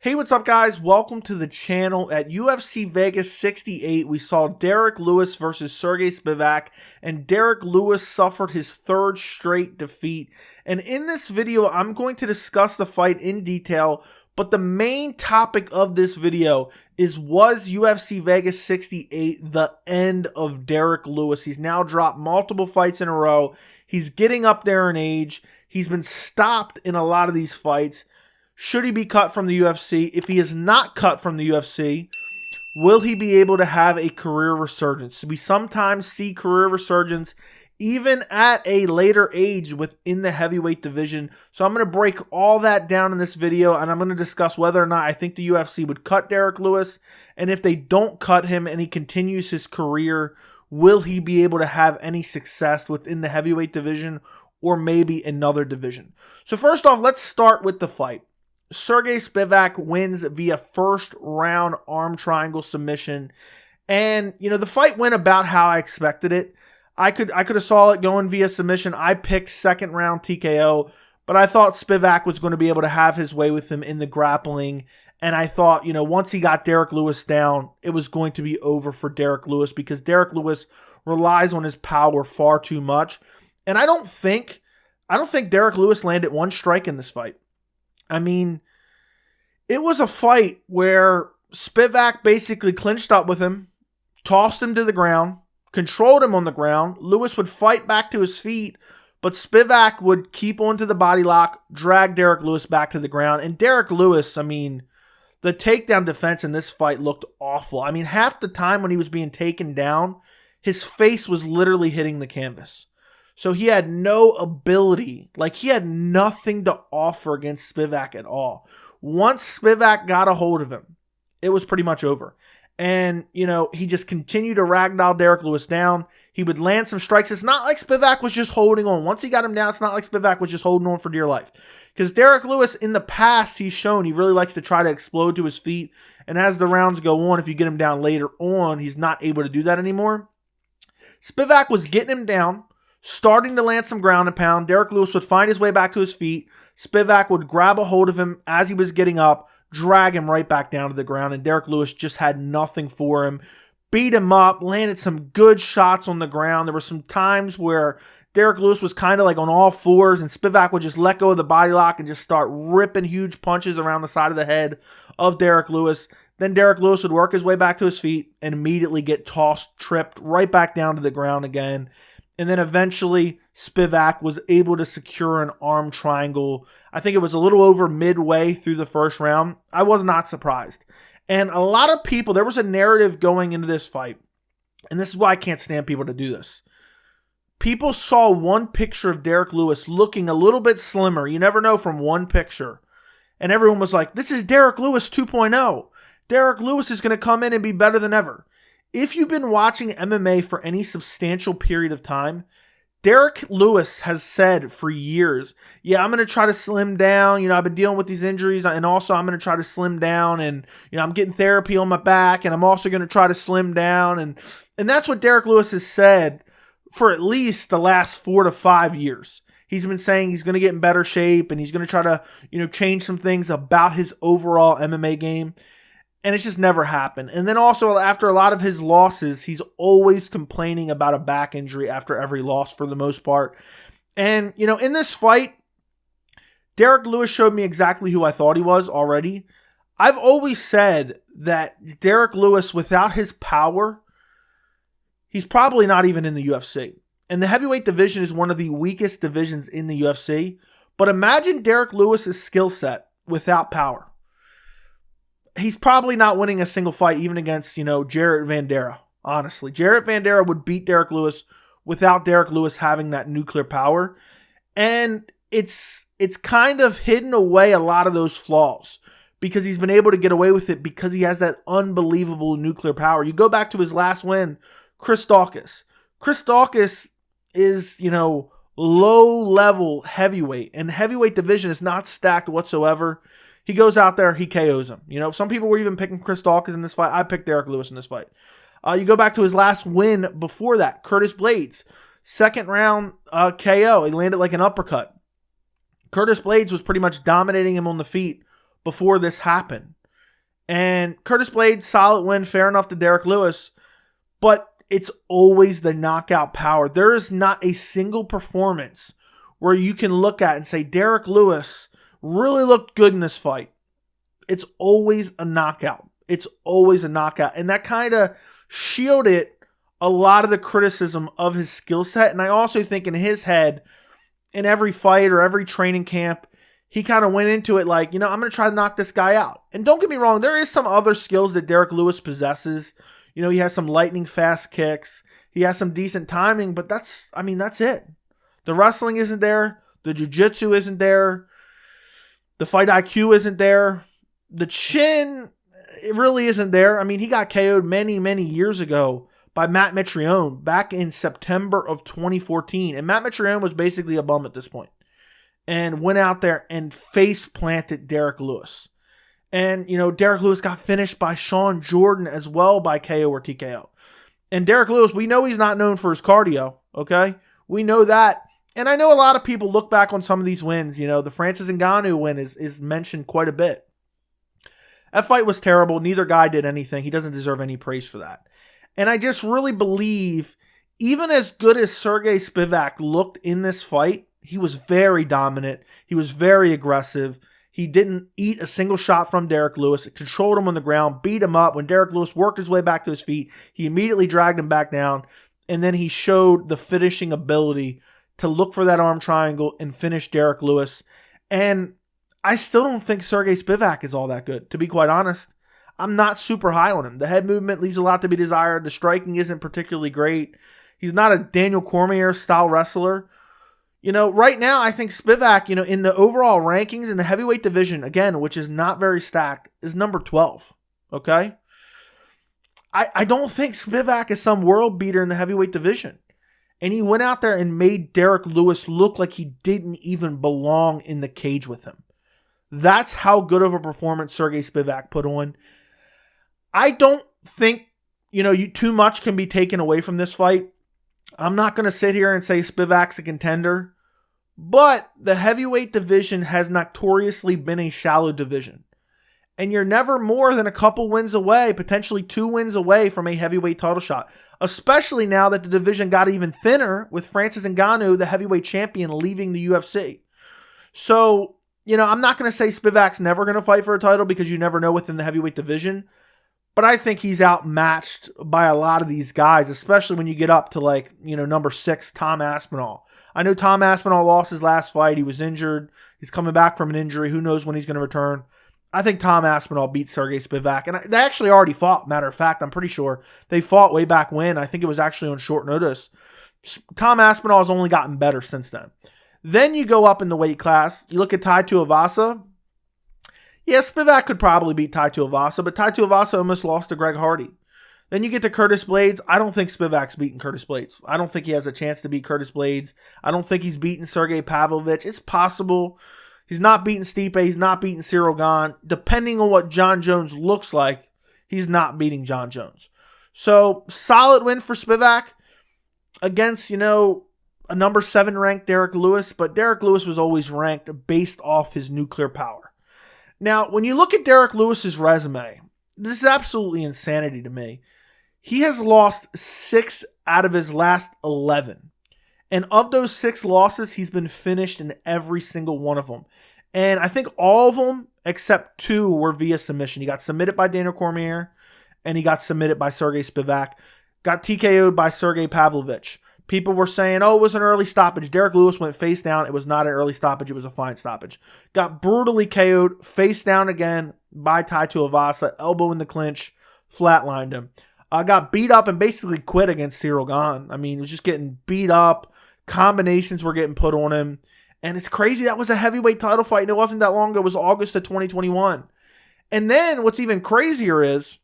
Hey, what's up, guys? Welcome to the channel. At UFC Vegas 68, we saw Derrick Lewis versus Sergey Spivak, and Derrick Lewis suffered his third straight defeat. And in this video, I'm going to discuss the fight in detail, but the main topic of this video is, was UFC Vegas 68 the end of Derrick Lewis? He's now dropped multiple fights in a row. He's getting up there in age. He's been stopped in a lot of these fights. Should he be cut from the UFC? If he is not cut from the UFC, will he be able to have a career resurgence? We sometimes see career resurgence even at a later age within the heavyweight division. So I'm going to break all that down in this video, and I'm going to discuss whether or not I think the UFC would cut Derrick Lewis. And if they don't cut him and he continues his career, will he be able to have any success within the heavyweight division or maybe another division? So first off, let's start with the fight. Sergey Spivak wins via first round arm triangle submission. And, the fight went about how I expected it. I could have saw it going via submission. I picked second round TKO, but I thought Spivak was going to be able to have his way with him in the grappling. And I thought, once he got Derrick Lewis down, it was going to be over for Derrick Lewis because Derrick Lewis relies on his power far too much. And I don't think Derrick Lewis landed one strike in this fight. I mean, it was a fight where Spivak basically clinched up with him, tossed him to the ground, controlled him on the ground. Lewis would fight back to his feet, but Spivak would keep on to the body lock, drag Derrick Lewis back to the ground. And Derrick Lewis, the takedown defense in this fight looked awful. Half the time when he was being taken down, his face was literally hitting the canvas. So he had no ability, he had nothing to offer against Spivak at all. Once Spivak got a hold of him, it was pretty much over. And, he just continued to ragdoll Derrick Lewis down. He would land some strikes. It's not like Spivak was just holding on. Once he got him down, it's not like Spivak was just holding on for dear life. Because Derrick Lewis, in the past, he's shown he really likes to try to explode to his feet. And as the rounds go on, if you get him down later on, he's not able to do that anymore. Spivak was getting him down, starting to land some ground and pound. Derrick Lewis would find his way back to his feet. Spivak would grab a hold of him as he was getting up, drag him right back down to the ground, and Derrick Lewis just had nothing for him. Beat him up, landed some good shots on the ground. There were some times where Derrick Lewis was kind of on all fours, and Spivak would just let go of the body lock and just start ripping huge punches around the side of the head of Derrick Lewis. Then Derrick Lewis would work his way back to his feet and immediately get tossed, tripped right back down to the ground again. And then eventually Spivak was able to secure an arm triangle. I think it was a little over midway through the first round. I was not surprised. And a lot of people, there was a narrative going into this fight. And this is why I can't stand people to do this. People saw one picture of Derrick Lewis looking a little bit slimmer. You never know from one picture. And everyone was like, this is Derrick Lewis 2.0. Derrick Lewis is going to come in and be better than ever. If you've been watching MMA for any substantial period of time, Derrick Lewis has said for years, yeah, I'm going to try to slim down. I've been dealing with these injuries, and also I'm going to try to slim down, and, I'm getting therapy on my back, and I'm also going to try to slim down. And that's what Derrick Lewis has said for at least the last 4 to 5 years. He's been saying he's going to get in better shape, and he's going to try to, change some things about his overall MMA game. And it's just never happened. And then also, after a lot of his losses, he's always complaining about a back injury after every loss for the most part. And, in this fight, Derrick Lewis showed me exactly who I thought he was already. I've always said that Derrick Lewis, without his power, he's probably not even in the UFC. And the heavyweight division is one of the weakest divisions in the UFC. But imagine Derrick Lewis's skill set without power. He's probably not winning a single fight, even against, Jarrett Vanderaa, honestly. Jarrett Vanderaa would beat Derrick Lewis without Derrick Lewis having that nuclear power. And it's kind of hidden away a lot of those flaws because he's been able to get away with it because he has that unbelievable nuclear power. You go back to his last win, Chris Daukaus. Chris Daukaus is, low-level heavyweight, and the heavyweight division is not stacked whatsoever. He goes out there, he KOs him. Some people were even picking Chris Daukaus in this fight. I picked Derrick Lewis in this fight. You go back to his last win before that, Curtis Blaydes. Second round KO. He landed like an uppercut. Curtis Blaydes was pretty much dominating him on the feet before this happened. And Curtis Blades, solid win, fair enough to Derrick Lewis, but it's always the knockout power. There is not a single performance where you can look at and say, Derrick Lewis really looked good in this fight. It's always a knockout. It's always a knockout. And that kind of shielded a lot of the criticism of his skill set. And I also think in his head, in every fight or every training camp, he kind of went into it like, I'm going to try to knock this guy out. And don't get me wrong, there is some other skills that Derrick Lewis possesses. He has some lightning fast kicks. He has some decent timing, but that's it. The wrestling isn't there. The jiu-jitsu isn't there. The fight IQ isn't there. The chin, it really isn't there. He got KO'd many, many years ago by Matt Mitrione back in September of 2014. And Matt Mitrione was basically a bum at this point. And went out there and face planted Derrick Lewis. And, Derrick Lewis got finished by Sean Jordan as well by KO or TKO. And Derrick Lewis, we know he's not known for his cardio, okay? We know that. And I know a lot of people look back on some of these wins. The Francis Ngannou win is mentioned quite a bit. That fight was terrible. Neither guy did anything. He doesn't deserve any praise for that. And I just really believe, even as good as Sergey Spivak looked in this fight, he was very dominant. He was very aggressive. He didn't eat a single shot from Derrick Lewis. It controlled him on the ground, beat him up. When Derrick Lewis worked his way back to his feet, he immediately dragged him back down. And then he showed the finishing ability to look for that arm triangle and finish Derrick Lewis. And I still don't think Sergey Spivak is all that good, to be quite honest. I'm not super high on him. The head movement leaves a lot to be desired. The striking isn't particularly great. He's not a Daniel Cormier style wrestler. Right now, I think Spivak, in the overall rankings in the heavyweight division, again, which is not very stacked, is number 12. Okay? I don't think Spivak is some world beater in the heavyweight division. And he went out there and made Derrick Lewis look like he didn't even belong in the cage with him. That's how good of a performance Sergey Spivak put on. I don't think, too much can be taken away from this fight. I'm not going to sit here and say Spivak's a contender, but the heavyweight division has notoriously been a shallow division. And you're never more than a couple wins away, potentially 2 wins away from a heavyweight title shot, especially now that the division got even thinner with Francis Ngannou, the heavyweight champion, leaving the UFC. So, I'm not going to say Spivak's never going to fight for a title because you never know within the heavyweight division. But I think he's outmatched by a lot of these guys, especially when you get up to number 6, Tom Aspinall. I know Tom Aspinall lost his last fight. He was injured. He's coming back from an injury. Who knows when he's going to return. I think Tom Aspinall beat Sergey Spivak. And they actually already fought, matter of fact. I'm pretty sure they fought way back when. I think it was actually on short notice. Tom Aspinall has only gotten better since then. Then you go up in the weight class. You look at Tai Tuivasa. Yeah, Spivak could probably beat Tai Tuivasa, but Tai Tuivasa almost lost to Greg Hardy. Then you get to Curtis Blades. I don't think Spivak's beating Curtis Blades. I don't think he has a chance to beat Curtis Blades. I don't think he's beating Sergey Pavlovich. It's possible. He's not beating Stipe. He's not beating Cyril Gane. Depending on what John Jones looks like, he's not beating John Jones. So, solid win for Spivak against, a number 7 ranked Derrick Lewis, but Derrick Lewis was always ranked based off his nuclear power. Now, when you look at Derrick Lewis's resume, this is absolutely insanity to me. He has lost 6 out of his last 11. And of those 6 losses, he's been finished in every single one of them. And I think all of them, except 2, were via submission. He got submitted by Daniel Cormier, and he got submitted by Sergey Spivak. Got TKO'd by Sergey Pavlovich. People were saying, it was an early stoppage. Derrick Lewis went face down. It was not an early stoppage. It was a fine stoppage. Got brutally KO'd, face down again by Tai Tuivasa. Elbow in the clinch, flatlined him. Got beat up and basically quit against Cyril Gane. He was just getting beat up. Combinations were getting put on him. And it's crazy. That was a heavyweight title fight, and it wasn't that long ago. It was August of 2021. And then what's even crazier is,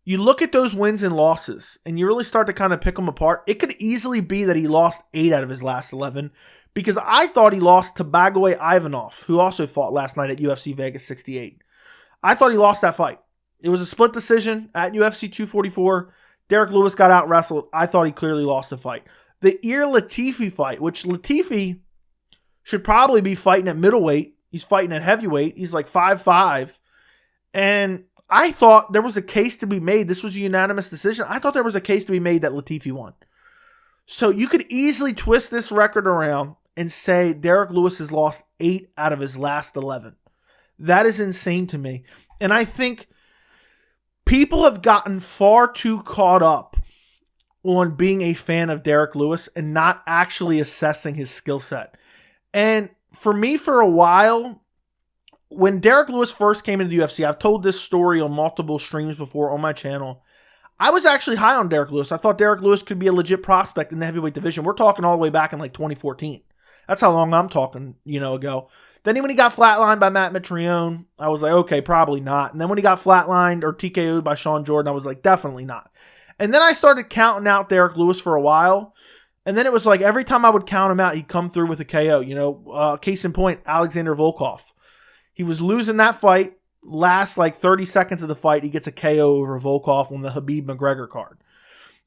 you look at those wins and losses, and you really start to kind of pick them apart. It could easily be that he lost 8 out of his last 11, because I thought he lost to Bagoy Ivanov, who also fought last night at UFC Vegas 68. I thought he lost that fight. It was a split decision at UFC 244. Derrick Lewis got out-wrestled. I thought he clearly lost the fight. The Latifi fight, which Latifi should probably be fighting at middleweight He's fighting at heavyweight. He's like 5'5". And I thought there was a case to be made. This was a unanimous decision. I thought there was a case to be made that Latifi won. So you could easily twist this record around and say Derrick Lewis has lost 8 out of his last 11. That is insane to me. And I think people have gotten far too caught up on being a fan of Derrick Lewis and not actually assessing his skill set. And for me, for a while, when Derrick Lewis first came into the UFC, I've told this story on multiple streams before on my channel. I was actually high on Derrick Lewis. I thought Derrick Lewis could be a legit prospect in the heavyweight division. We're talking all the way back in like 2014. That's how long I'm talking, ago. Then when he got flatlined by Matt Mitrione, I was like, okay, probably not. And then when he got flatlined or TKO'd by Sean Jordan, I was like, definitely not. And then I started counting out Derrick Lewis for a while. And then it was like every time I would count him out, he'd come through with a KO. Case in point, Alexander Volkov. He was losing that fight. Last like 30 seconds of the fight, he gets a KO over Volkov on the Khabib McGregor card.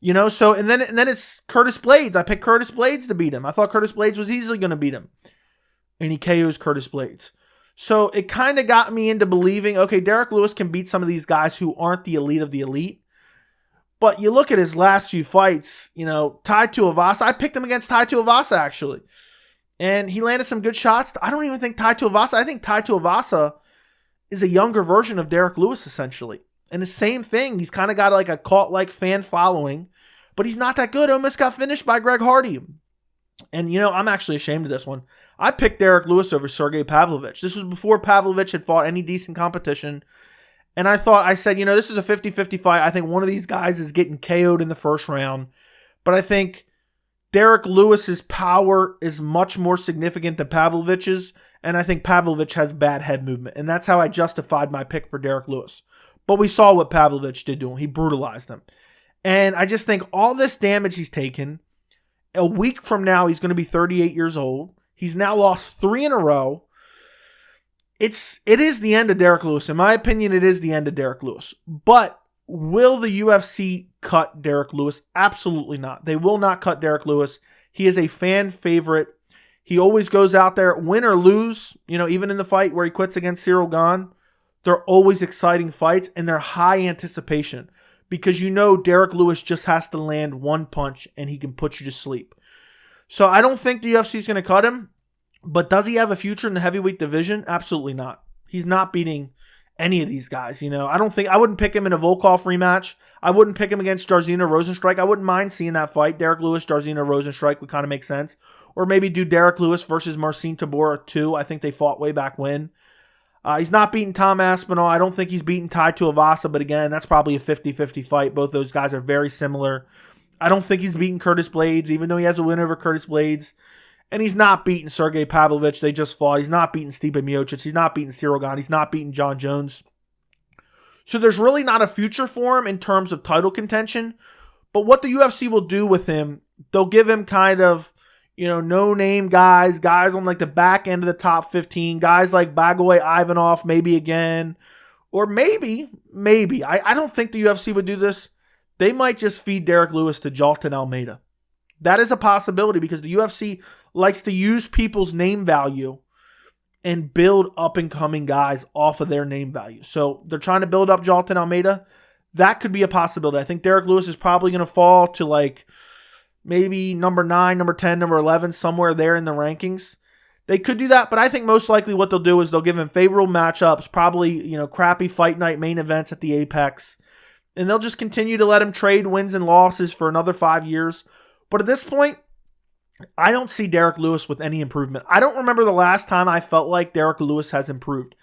And then it's Curtis Blaydes. I picked Curtis Blaydes to beat him. I thought Curtis Blaydes was easily going to beat him. And he KOs Curtis Blaydes. So it kind of got me into believing, okay, Derrick Lewis can beat some of these guys who aren't the elite of the elite. But you look at his last few fights, Tai Tuivasa. I picked him against Tai Tuivasa, actually. And he landed some good shots. I don't even think Tai Tuivasa. I think Tai Tuivasa is a younger version of Derrick Lewis, essentially. And the same thing. He's kind of got like a cult-like fan following. But he's not that good. Almost got finished by Greg Hardy. And, I'm actually ashamed of this one. I picked Derrick Lewis over Sergey Pavlovich. This was before Pavlovich had fought any decent competition. And I said, this is a 50-50 fight. I think one of these guys is getting KO'd in the first round. But I think Derrick Lewis's power is much more significant than Pavlovich's. And I think Pavlovich has bad head movement. And that's how I justified my pick for Derrick Lewis. But we saw what Pavlovich did to him. He brutalized him. And I just think all this damage he's taken, a week from now, he's going to be 38 years old. He's now lost 3 in a row. It is the end of Derrick Lewis. In my opinion, it is the end of Derrick Lewis. But will the UFC cut Derrick Lewis? Absolutely not. They will not cut Derrick Lewis. He is a fan favorite. He always goes out there, win or lose, even in the fight where he quits against Cyril Gane. They're always exciting fights, and they're high anticipation because Derrick Lewis just has to land one punch, and he can put you to sleep. So I don't think the UFC is going to cut him, but does he have a future in the heavyweight division? Absolutely not. He's not beating any of these guys, I wouldn't pick him in a Volkov rematch. I wouldn't pick him against Jairzinho Rozenstruik. I wouldn't mind seeing that fight. Derrick Lewis, Jairzinho Rozenstruik would kind of make sense. Or maybe do Derrick Lewis versus Marcin Tybura 2. I think they fought way back when. He's not beating Tom Aspinall. I don't think he's beating Tai Tuivasa, but again, that's probably a 50-50 fight. Both those guys are very similar. I don't think he's beating Curtis Blaydes, even though he has a win over Curtis Blaydes. And he's not beating Sergey Pavlovich. They just fought. He's not beating Stipe Miocic. He's not beating Cyril Gane. He's not beating John Jones. So there's really not a future for him in terms of title contention. But what the UFC will do with him, they'll give him kind of, no-name guys on like the back end of the top 15, guys like Bagoy Ivanov maybe again. Or maybe, I don't think the UFC would do this. They might just feed Derrick Lewis to Jalton Almeida. That is a possibility because the UFC likes to use people's name value and build up-and-coming guys off of their name value. So they're trying to build up Jalton Almeida. That could be a possibility. I think Derrick Lewis is probably going to fall to like maybe number 9, number 10, number 11, somewhere there in the rankings. They could do that, but I think most likely what they'll do is they'll give him favorable matchups, probably, crappy fight night main events at the Apex, and they'll just continue to let him trade wins and losses for another 5 years. But at this point, I don't see Derrick Lewis with any improvement. I don't remember the last time I felt like Derrick Lewis has improved.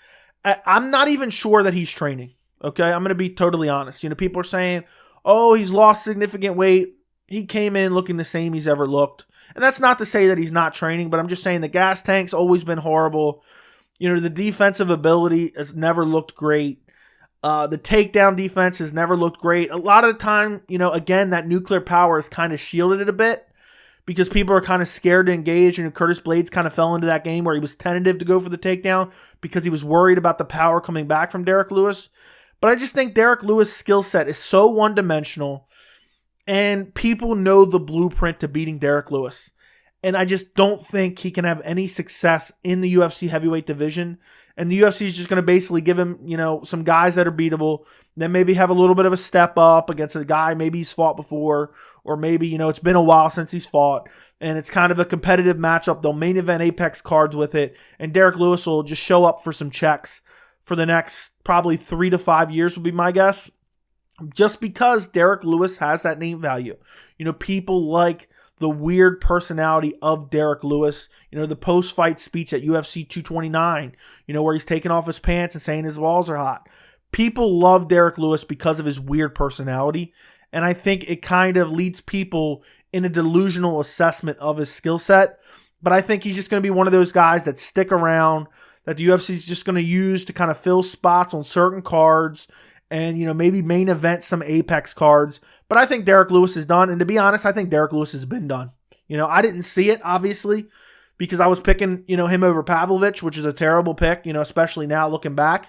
I'm not even sure that he's training, okay? I'm going to be totally honest. People are saying, oh, he's lost significant weight. He came in looking the same he's ever looked. And that's not to say that he's not training, but I'm just saying the gas tank's always been horrible. The defensive ability has never looked great. The takedown defense has never looked great. A lot of the time, again, that nuclear power has kind of shielded it a bit because people are kind of scared to engage. And Curtis Blaydes kind of fell into that game where he was tentative to go for the takedown because he was worried about the power coming back from Derrick Lewis. But I just think Derrick Lewis' skill set is so one-dimensional, and people know the blueprint to beating Derrick Lewis. And I just don't think he can have any success in the UFC heavyweight division. And the UFC is just going to basically give him, some guys that are beatable. Then maybe have a little bit of a step up against a guy maybe he's fought before. Or maybe, it's been a while since he's fought. And it's kind of a competitive matchup. They'll main event Apex cards with it. And Derrick Lewis will just show up for some checks for the next probably 3 to 5 years would be my guess. Just because Derrick Lewis has that name value. People like the weird personality of Derrick Lewis, the post-fight speech at UFC 229, where he's taking off his pants and saying his balls are hot. People love Derrick Lewis because of his weird personality, and I think it kind of leads people in a delusional assessment of his skill set, but I think he's just going to be one of those guys that stick around, that the UFC is just going to use to kind of fill spots on certain cards, and, maybe main event some Apex cards. But I think Derrick Lewis is done. And to be honest, I think Derrick Lewis has been done. I didn't see it, obviously, because I was picking, him over Pavlovich, which is a terrible pick, especially now looking back.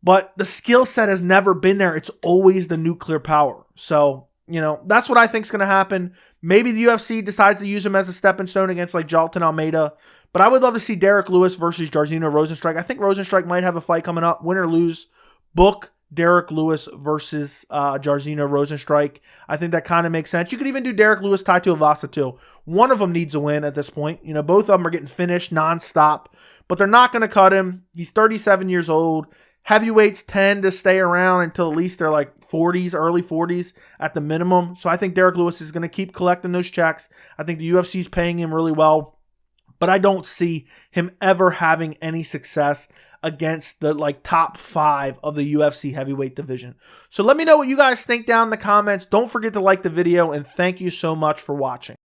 But the skill set has never been there. It's always the nuclear power. So, that's what I think is going to happen. Maybe the UFC decides to use him as a stepping stone against like Jailton Almeida. But I would love to see Derrick Lewis versus Jairzinho Rozenstruik. I think Rozenstruik might have a fight coming up, win or lose. Book Derrick Lewis versus Jairzinho Rozenstruik. I think that kind of makes sense. You could even do Derrick Lewis tied to Avasa too. One of them needs a win at this point. Both of them are getting finished nonstop, but they're not going to cut him. He's 37 years old. Heavyweights tend to stay around until at least they're like 40s, early 40s at the minimum. So I think Derrick Lewis is going to keep collecting those checks. I think the UFC is paying him really well, but I don't see him ever having any success against the top 5 of the UFC heavyweight division. So let me know what you guys think down in the comments. Don't forget to like the video, and thank you so much for watching.